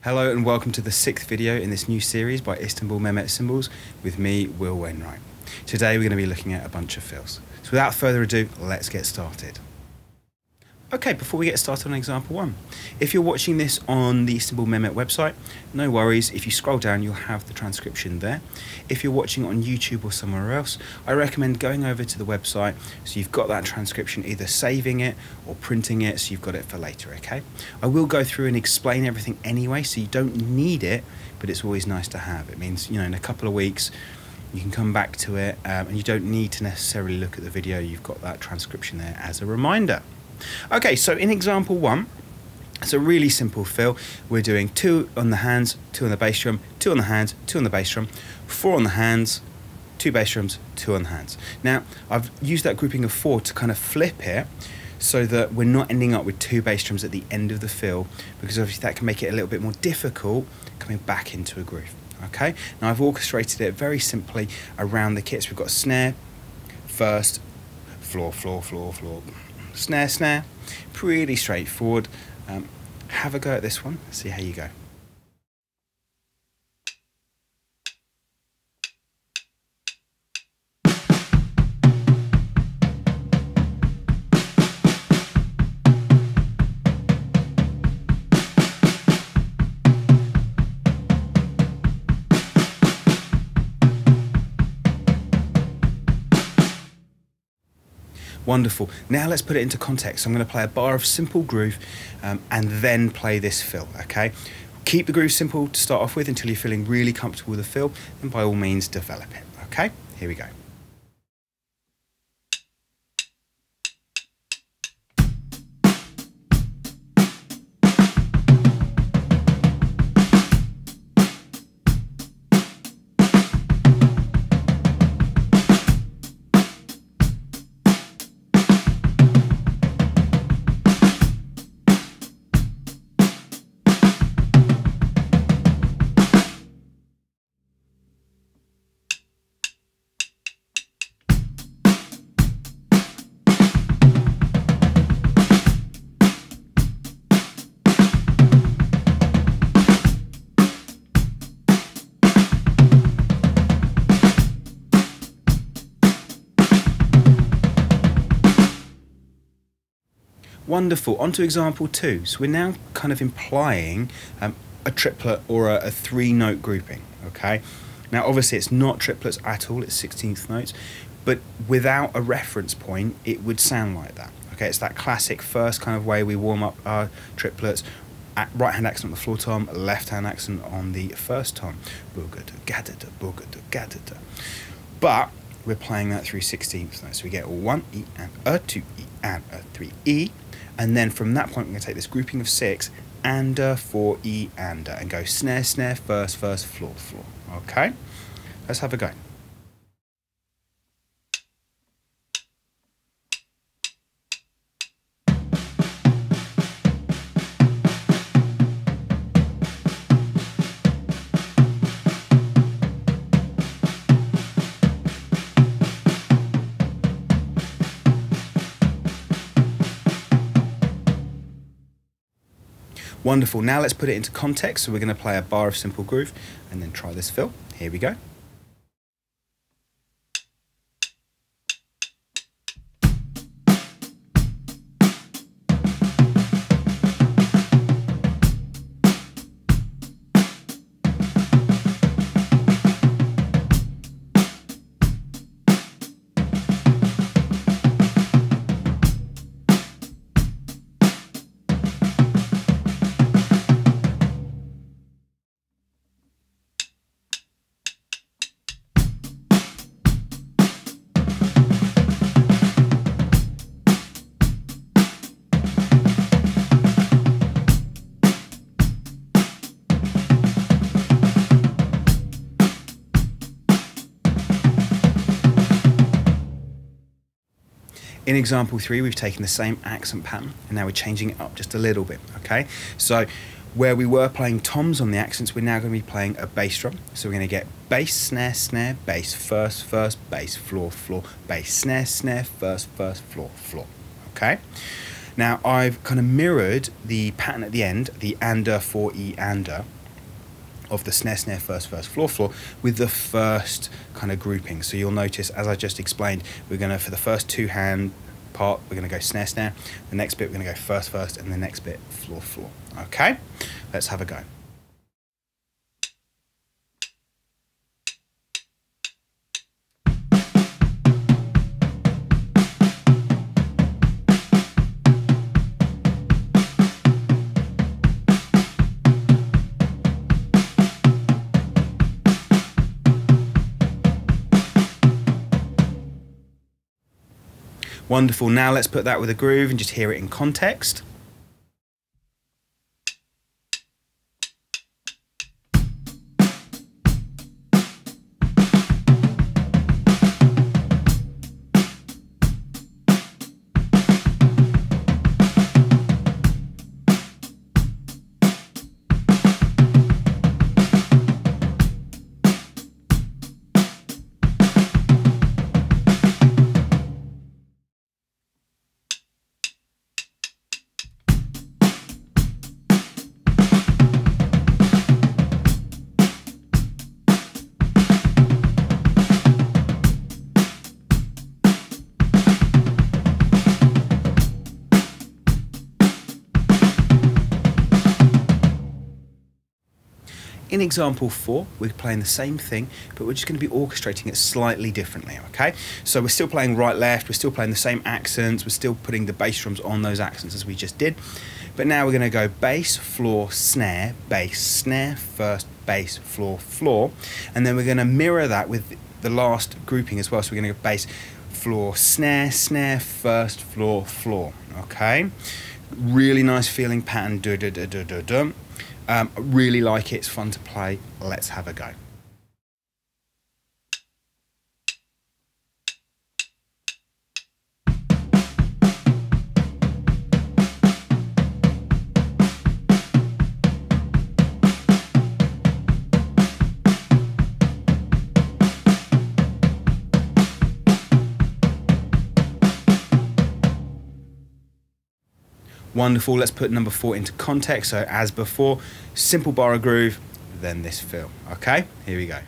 Hello and welcome to the 6th video in this new series by Istanbul Mehmet Cymbals with me, Will Wainwright. Today we're going to be looking at a bunch of fills. So without further ado, let's get started. Okay, before we get started on example 1, if you're watching this on the Istanbul Mehmet website, no worries, if you scroll down you'll have the transcription there. If you're watching on YouTube or somewhere else, I recommend going over to the website so you've got that transcription, either saving it or printing it so you've got it for later, okay? I will go through and explain everything anyway, so you don't need it, but it's always nice to have. It means, you know, in a couple of weeks you can come back to it and you don't need to necessarily look at the video, you've got that transcription there as a reminder. Okay, so in example 1, it's a really simple fill. We're doing 2 on the hands, 2 on the bass drum, 2 on the hands, 2 on the bass drum, 4 on the hands, 2 bass drums, 2 on the hands. Now, I've used that grouping of 4 to kind of flip it so that we're not ending up with 2 bass drums at the end of the fill, because obviously that can make it a little bit more difficult coming back into a groove. Okay, now I've orchestrated it very simply around the kits. We've got snare first, floor, floor, floor, floor, snare, snare, pretty straightforward. Have a go at this one, see how you go. Wonderful. Now let's put it into context. I'm going to play a bar of simple groove and then play this fill, okay? Keep the groove simple to start off with until you're feeling really comfortable with the fill, and by all means develop it, okay? Here we go. Wonderful. On to example 2. So we're now kind of implying a triplet or a 3-note grouping, okay? Now obviously it's not triplets at all, it's 16th notes, but without a reference point it would sound like that, okay? It's that classic first kind of way we warm up our triplets. Right hand accent on the floor tom, left hand accent on the first tom. Boogada, boogada, gadada. But we're playing that through 16th notes. So we get 1 E and a 2 E and a 3 E. And then from that point, we're going to take this grouping of 6 and 4 E and go snare, snare, first, first, floor, floor. Okay? Let's have a go. Wonderful. Now let's put it into context. So we're going to play a bar of simple groove and then try this fill. Here we go. In example 3, we've taken the same accent pattern and now we're changing it up just a little bit, okay? So where we were playing toms on the accents, we're now going to be playing a bass drum. So we're going to get bass, snare, snare, bass, first, first, bass, floor, floor, bass, snare, snare, first, first, floor, floor, okay? Now I've kind of mirrored the pattern at the end, the ander 4E ander, of the snare, snare, first, first, floor, floor, with the first kind of grouping. So you'll notice, as I just explained, we're going to, for the first two hand part, we're going to go snare, snare. The next bit, we're going to go first, first, and the next bit, floor, floor. Okay, let's have a go. Wonderful. Now let's put that with a groove and just hear it in context. In example 4, we're playing the same thing, but we're just going to be orchestrating it slightly differently, okay? So we're still playing right, left, we're still playing the same accents, we're still putting the bass drums on those accents as we just did, but now we're going to go bass, floor, snare, first, bass, floor, floor, and then we're going to mirror that with the last grouping as well, so we're going to go bass, floor, snare, snare, first, floor, floor, okay? Really nice feeling pattern, do-do-do-do-do-do. Really like it, it's fun to play. Let's have a go. Wonderful, let's put number 4 into context. So as before, simple bar of groove, then this fill. Okay, here we go.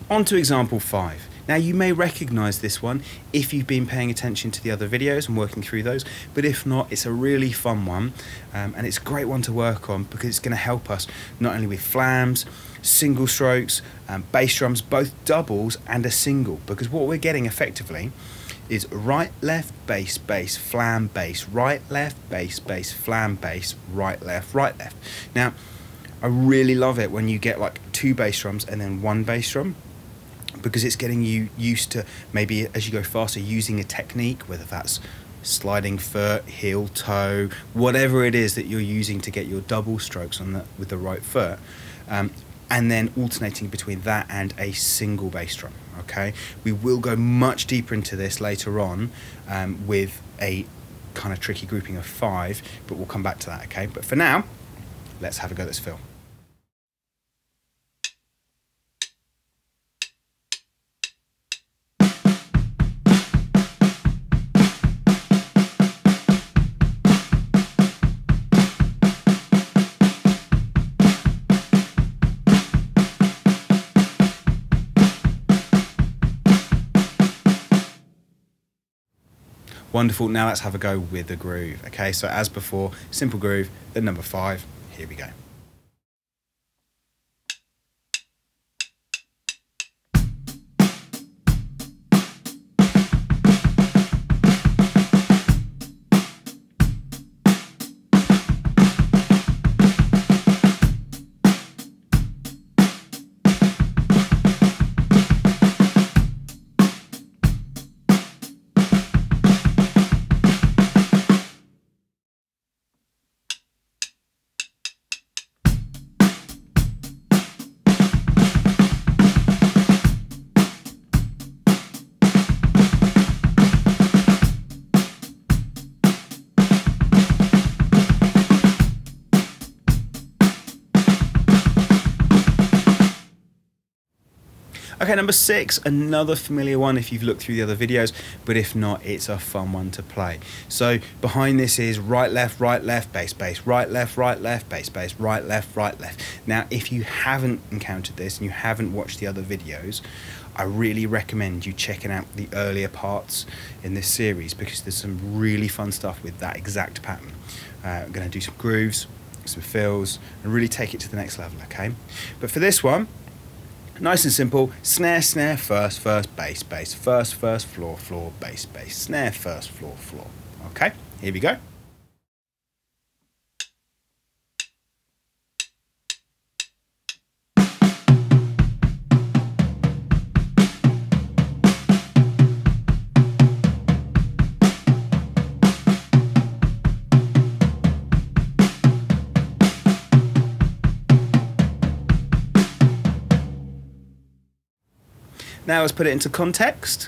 On to example 5. Now you may recognise this one if you've been paying attention to the other videos and working through those, but if not, it's a really fun one, and it's a great one to work on because it's going to help us not only with flams, single strokes, bass drums, both doubles and a single, because what we're getting effectively is right, left, bass, bass, flam, bass, right, left, bass, bass, flam, bass, right, left, right, left. Now, I really love it when you get like 2 bass drums and then 1 bass drum, because it's getting you used to, maybe as you go faster, using a technique, whether that's sliding foot, heel, toe, whatever it is that you're using to get your double strokes on with the right foot, and then alternating between that and a single bass drum, okay? We will go much deeper into this later on with a kind of tricky grouping of 5, but we'll come back to that, okay? But for now, let's have a go at this fill. Wonderful, now let's have a go with the groove. Okay, so as before, simple groove, then number 5, here we go. Okay, number 6, another familiar one if you've looked through the other videos, but if not, it's a fun one to play. So behind this is right, left, bass, bass, right, left, bass, bass, right, left. Now, if you haven't encountered this and you haven't watched the other videos, I really recommend you checking out the earlier parts in this series because there's some really fun stuff with that exact pattern. I'm going to do some grooves, some fills, and really take it to the next level, okay? But for this one, nice and simple, snare, snare, first, bass, bass, first, floor, floor, bass, bass, snare, first, floor, floor. Okay, here we go. Now let's put it into context.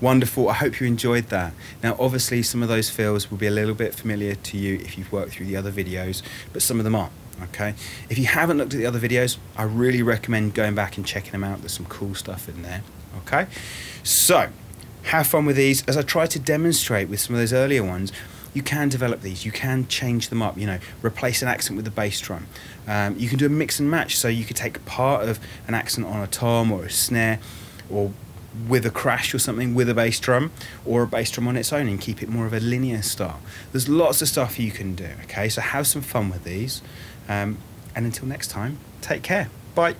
Wonderful, I hope you enjoyed that. Now obviously some of those fills will be a little bit familiar to you if you've worked through the other videos, but some of them aren't, okay? If you haven't looked at the other videos, I really recommend going back and checking them out. There's some cool stuff in there, okay? So, have fun with these. As I tried to demonstrate with some of those earlier ones, you can develop these, you can change them up, you know, replace an accent with the bass drum. You can do a mix and match, so you could take part of an accent on a tom or a snare, or with a crash or something with a bass drum, or a bass drum on its own and keep it more of a linear style. There's lots of stuff you can do, okay? So have some fun with these, and until next time, take care. Bye.